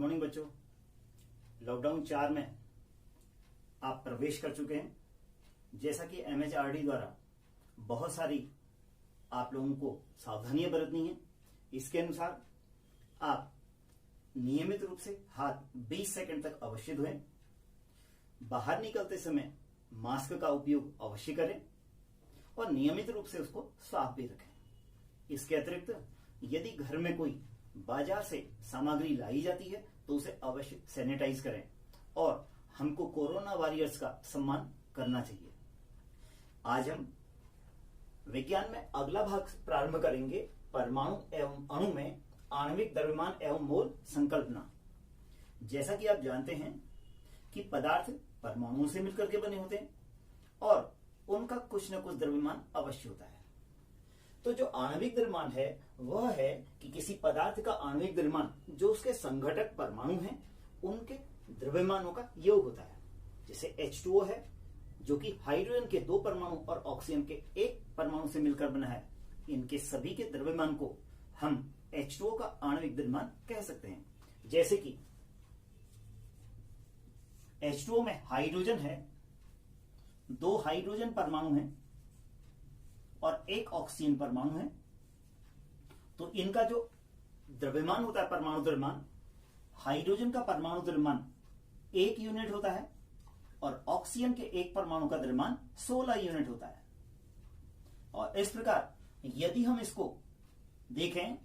Morning बच्चों। Lockdown 4 में आप प्रवेश कर चुके हैं। जैसा कि MHRD द्वारा बहुत सारी आप लोगों को सावधानियां बरतनी है, इसके अनुसार आप नियमित रूप से हाथ 20 सेकंड तक अवश्य धोएं। बाहर निकलते समय मास्क का उपयोग अवश्य करें और नियमित रूप से उसको साफ भी रखें। इसके अतिरिक्त यदि घर में कोई बाजार से सामग्री लाई जाती है तो उसे अवश्य सैनिटाइज करें और हमको कोरोना वॉरियर्स का सम्मान करना चाहिए। आज हम विज्ञान में अगला भाग प्रारंभ करेंगे, परमाणु एवं अणु में आणविक द्रव्यमान एवं मोल संकल्पना। जैसा कि आप जानते हैं कि पदार्थ परमाणुओं से मिलकर के बने होते हैं और उनका कुछ न कुछ द्रव्यमान अवश्य होता है। तो जो आणविक द्रव्यमान है वह है कि किसी पदार्थ का आणविक द्रव्यमान जो उसके संघटक परमाणु हैं उनके द्रव्यमानों का योग होता है। जैसे H2O है जो कि हाइड्रोजन के 2 परमाणु और ऑक्सीजन के 1 परमाणु से मिलकर बना है। इनके सभी के द्रव्यमान को हम H2O का आणविक द्रव्यमान कह सकते हैं। जैसे कि H2O में हाइड्रोजन है, 2 हाइड्रोजन परमाणु हैं और 1 ऑक्सीजन परमाणु है। तो इनका जो द्रव्यमान होता है, परमाणु द्रव्यमान, हाइड्रोजन का परमाणु द्रव्यमान 1 यूनिट होता है और ऑक्सीजन के 1 परमाणु का द्रव्यमान 16 यूनिट होता है। और इस प्रकार यदि हम इसको देखें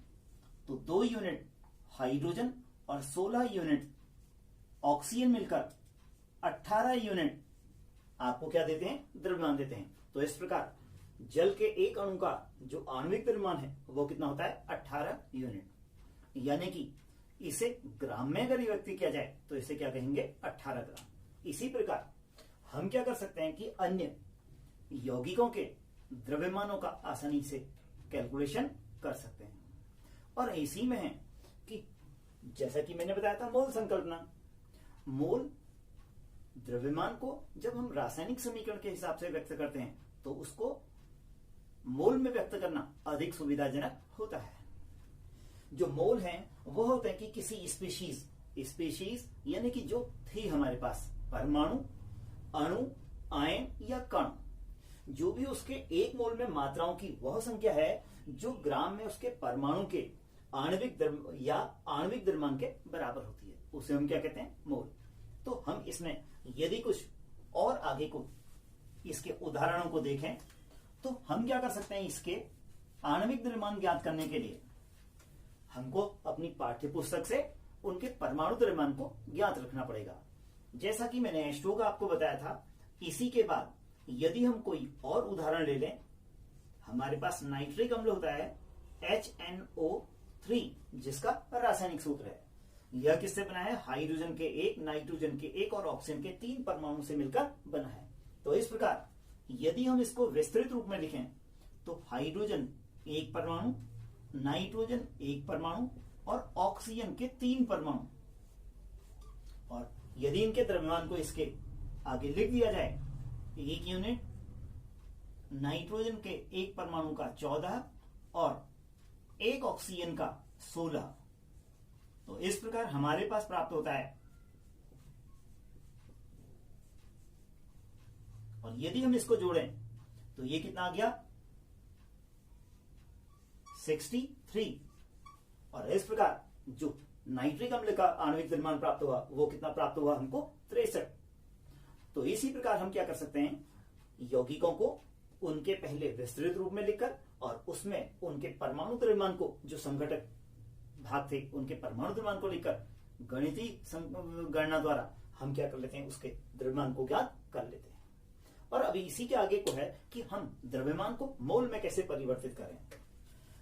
तो 2 यूनिट हाइड्रोजन और 16 यूनिट ऑक्सीजन मिलकर 18 यूनिट आपको क्या देते हैं? द्रव्यमान देते हैं। तो इस प्रकार जल के एक अणु का जो आणविक द्रव्यमान है वो कितना होता है? 18 यूनिट। यानी कि इसे ग्राम में अगर व्यक्त किया जाए तो इसे क्या कहेंगे? 18 ग्राम। इसी प्रकार हम क्या कर सकते हैं कि अन्य यौगिकों के द्रव्यमानों का आसानी से कैलकुलेशन कर सकते हैं। और इसी में है कि जैसा कि मैंने बताया था मोल संकल्पना, मोल द्रव्यमान को जब हम रासायनिक समीकरण के हिसाब से व्यक्त करते हैं तो उसको मोल में व्यक्त करना अधिक सुविधाजनक होता है। जो मोल हैं वो होते हैं कि किसी स्पीशीज यानी कि जो थी हमारे पास परमाणु, अणु, आयन या कण, जो भी उसके 1 मोल में मात्राओं की वह संख्या है जो ग्राम में उसके परमाणु के आणविक द्रव्यमान के बराबर होती है, उसे हम क्या कहते हैं? मोल। तो हम इसमें यदि कुछ और आगे को इसके उदाहरणों को देखें तो हम क्या कर सकते हैं? इसके आणविक द्रव्यमान ज्ञात करने के लिए हमको अपनी पाठ्य पुस्तक से उनके परमाणु द्रव्यमान को ज्ञात रखना पड़ेगा। जैसा कि मैंने H2O का आपको बताया था, इसी के बाद यदि हम कोई और उदाहरण ले लें, हमारे पास नाइट्रिक अम्ल होता है HNO3 जिसका रासायनिक सूत्र है। यह किससे बना है? हाइड्रोजन के 1, नाइट्रोजन के 1 और ऑक्सीजन के 3 परमाणु से मिलकर बना है। तो इस प्रकार यदि हम इसको विस्तृत रूप में लिखें तो हाइड्रोजन 1 परमाणु, नाइट्रोजन 1 परमाणु और ऑक्सीजन के 3 परमाणु, और यदि इनके द्रव्यमान को इसके आगे लिख दिया जाए, 1 यूनिट नाइट्रोजन के 1 परमाणु का 14 और 1 ऑक्सीजन का 16। तो इस प्रकार हमारे पास प्राप्त होता है। और यदि हम इसको जोड़ें तो ये कितना आ गया? 63। और इस प्रकार जो नाइट्रिक अम्ल का आणविक द्रव्यमान प्राप्त हुआ वो कितना प्राप्त हुआ? हमको 63। तो इसी प्रकार हम क्या कर सकते हैं? यौगिकों को उनके पहले विस्तृत रूप में लिखकर और उसमें उनके परमाणु द्रव्यमान को, जो संघटक भाग थे उनके परमाणु द्रव्यमान को लिखकर गणितीय गणना द्वारा हम क्या कर लेते हैं? उसके द्रव्यमान को ज्ञात कर लेते हैं। और अभी इसी के आगे को है कि हम द्रव्यमान को मोल में कैसे परिवर्तित करें।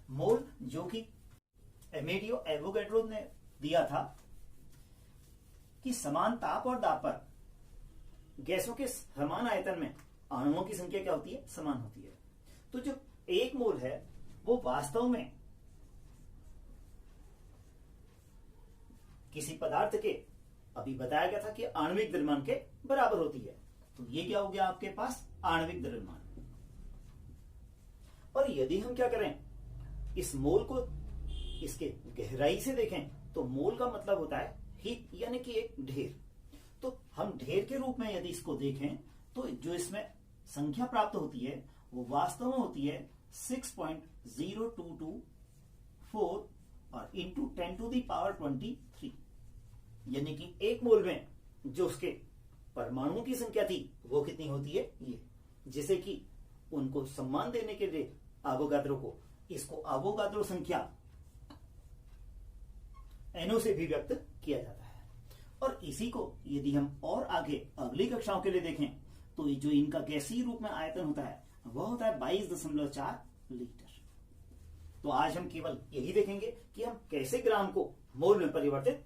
मोल जो कि एमेडियो एवोगैड्रो ने दिया था कि समान ताप और दाब पर गैसों के समान आयतन में अणुओं की संख्या क्या होती है? समान होती है। तो जो 1 मोल है वो वास्तव में किसी पदार्थ के, अभी बताया गया था कि आणविक द्रव्यमान के बराबर होती है। तो ये क्या हो गया आपके पास? आणविक द्रव्यमान। और यदि हम क्या करें, इस मोल को इसके गहराई से देखें तो मोल का मतलब होता है हीप यानी कि एक ढेर। तो हम ढेर के रूप में यदि इसको देखें तो जो इसमें संख्या प्राप्त होती है वो वास्तव में होती है 6.0224 और इंटू 10⁻23, यानी कि एक मोल में जो उसके परमाणुओं की संख्या थी वो कितनी होती है, ये, जिसे कि उनको सम्मान देने के लिए एवोगाद्रो को इसको एवोगाद्रो संख्या NO से भी व्यक्त किया जाता है। और इसी को यदि हम और आगे अगली कक्षाओं के लिए देखें तो जो इनका गैसीय रूप में आयतन होता है वह होता है 22.4 लीटर। तो आज हम केवल यही देखेंगे कि हम कैसे ग्राम को मोल में परिवर्तित